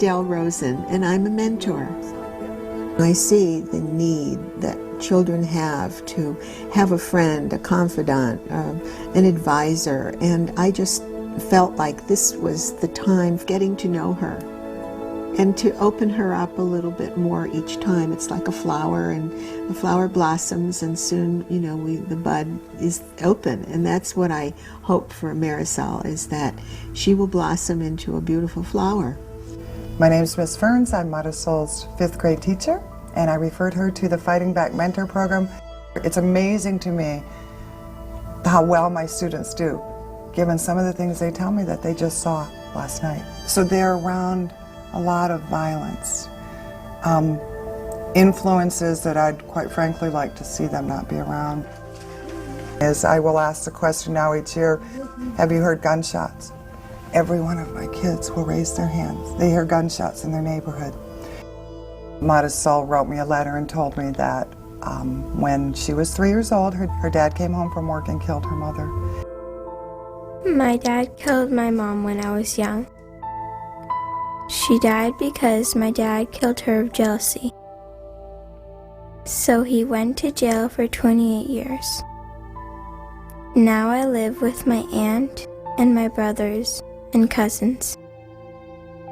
Adele Rosen, and I'm a mentor. I see the need that children have to have a friend, a confidant, an advisor, and I just felt like this was the time of getting to know her and to open her up a little bit more each time. It's like a flower, and the flower blossoms, and soon, you know, the bud is open. And that's what I hope for Marisol, is that she will blossom into a beautiful flower. My name's Miss Ferns. I'm Marisol's 5th grade teacher, and I referred her to the Fighting Back Mentor Program. It's amazing to me how well my students do, given some of the things they tell me that they just saw last night. So they're around a lot of violence, influences that I'd quite frankly like to see them not be around. As I will ask the question now each year, have you heard gunshots? Every one of my kids will raise their hands. They hear gunshots in their neighborhood. Marisol wrote me a letter and told me that when she was 3 years old, her dad came home from work and killed her mother. My dad killed my mom when I was young. She died because my dad killed her of jealousy. So he went to jail for 28 years. Now I live with my aunt and my brothers and cousins.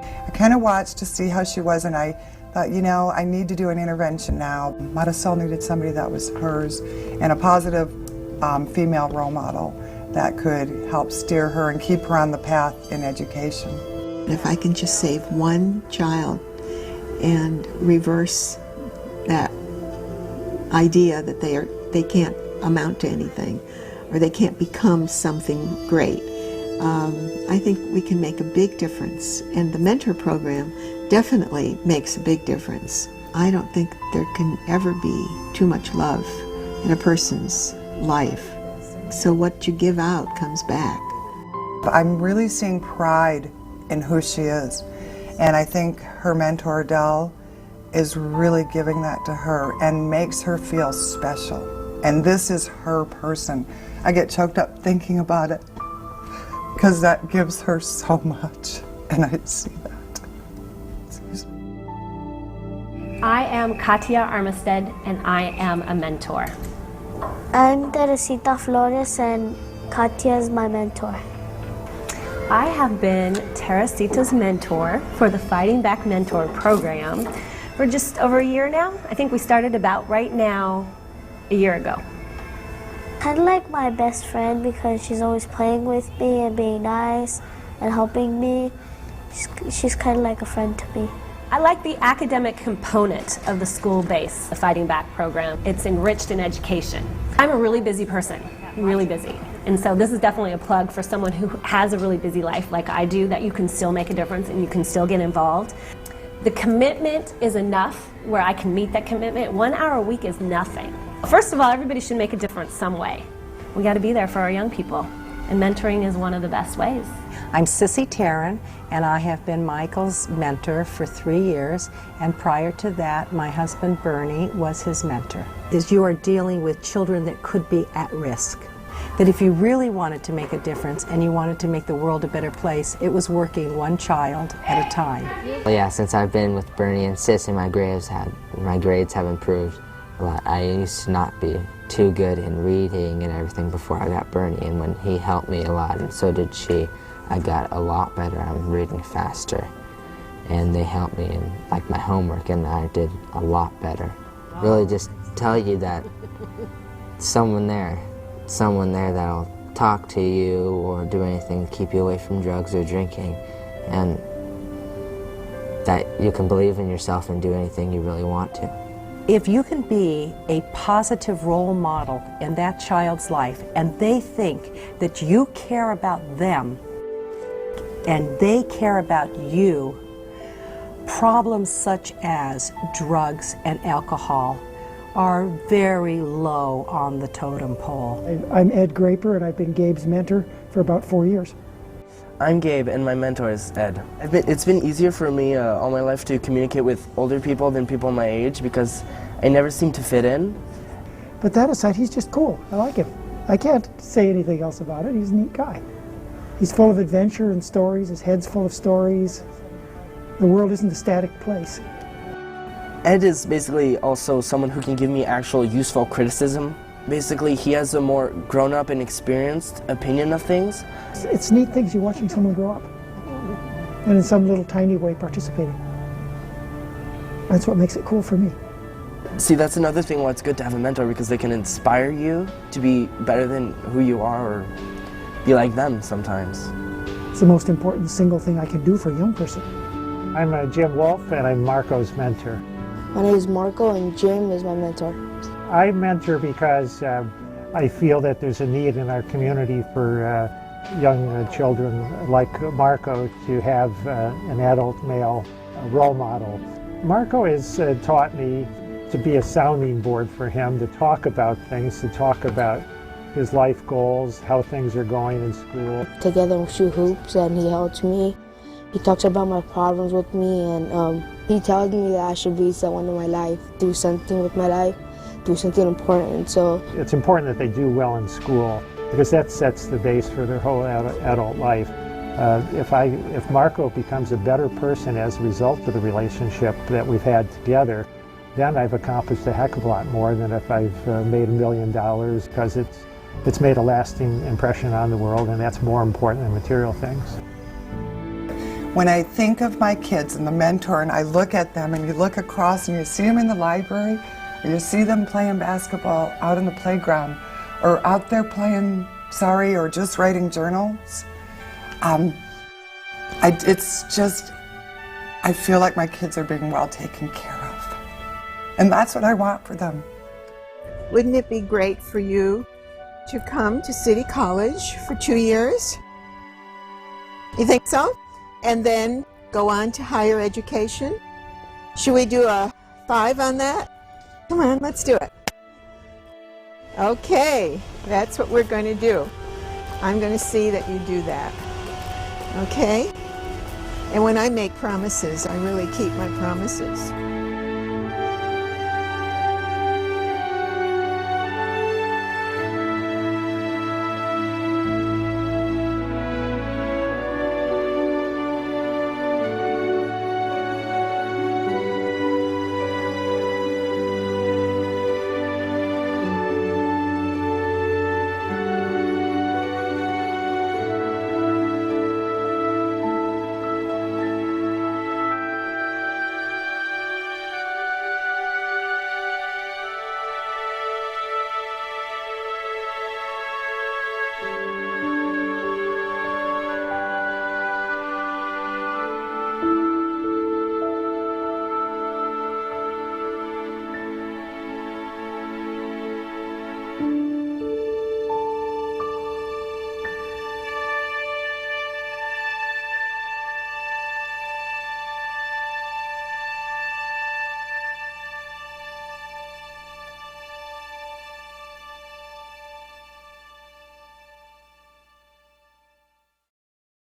I kind of watched to see how she was, and I thought, you know, I need to do an intervention now. Marisol needed somebody that was hers and a positive female role model that could help steer her and keep her on the path in education. If I can just save one child and reverse that idea that they can't amount to anything or they can't become something great, I think we can make a big difference. And the mentor program definitely makes a big difference. I don't think there can ever be too much love in a person's life. So what you give out comes back. I'm really seeing pride in who she is. And I think her mentor, Adele, is really giving that to her and makes her feel special. And this is her person. I get choked up thinking about it because that gives her so much, and I see that. Excuse me. I am Katia Armistead, and I am a mentor. I'm Teresita Flores, and Katia is my mentor. I have been Teresita's mentor for the Fighting Back Mentor program for just over a year now. I think we started about right now a year ago. Kind of like my best friend because she's always playing with me and being nice and helping me. She's kind of like a friend to me. I like the academic component of the school base, the Fighting Back program. It's enriched in education. I'm a really busy person, really busy. And so this is definitely a plug for someone who has a really busy life like I do, that you can still make a difference and you can still get involved. The commitment is enough where I can meet that commitment. 1 hour a week is nothing. First of all, everybody should make a difference some way. We got to be there for our young people, and mentoring is one of the best ways. I'm Sissy Taryn, and I have been Michael's mentor for 3 years, and prior to that, my husband Bernie was his mentor. As you are dealing with children that could be at risk, that if you really wanted to make a difference and you wanted to make the world a better place, it was working one child at a time. Well, yeah, since I've been with Bernie and Sissy, my grades have improved a lot. I used to not be too good in reading and everything before I got Bernie, and when he helped me a lot, and so did she, I got a lot better. I'm reading faster, and they helped me in like my homework, and I did a lot better. Really just tell you that someone there that'll talk to you or do anything to keep you away from drugs or drinking, and that you can believe in yourself and do anything you really want to. If you can be a positive role model in that child's life and they think that you care about them and they care about you, problems such as drugs and alcohol are very low on the totem pole. I'm Ed Graper, and I've been Gabe's mentor for about 4 years. I'm Gabe, and my mentor is Ed. It's been easier for me all my life to communicate with older people than people my age because I never seem to fit in. But that aside, he's just cool. I like him. I can't say anything else about it. He's a neat guy. He's full of adventure and stories. His head's full of stories. The world isn't a static place. Ed is basically also someone who can give me actual useful criticism. Basically, he has a more grown-up and experienced opinion of things. It's neat things you're watching someone grow up, and in some little tiny way participating. That's what makes it cool for me. See, that's another thing why it's good to have a mentor, because they can inspire you to be better than who you are or be like them sometimes. It's the most important single thing I can do for a young person. I'm Jim Wolf, and I'm Marco's mentor. My name is Marco, and Jim is my mentor. I mentor because I feel that there's a need in our community for young children like Marco to have an adult male role model. Marco has taught me to be a sounding board for him, to talk about things, to talk about his life goals, how things are going in school. Together we shoot hoops, and he helps me. He talks about my problems with me, and he tells me that I should be someone in my life, do something with my life, do something important. So it's important that they do well in school, because that sets the base for their whole adult life. If Marco becomes a better person as a result of the relationship that we've had together, then I've accomplished a heck of a lot more than if I've made $1 million, because it's made a lasting impression on the world, and that's more important than material things. When I think of my kids and the mentor, and I look at them, and you look across and you see them in the library, or you see them playing basketball out in the playground, or out there playing or just writing journals, I feel like my kids are being well taken care of. And that's what I want for them. Wouldn't it be great for you to come to City College for 2 years? You think so? And then go on to higher education? Should we do a 5 on that? Come on, let's do it. Okay, that's what we're going to do. I'm going to see that you do that. Okay? And when I make promises, I really keep my promises.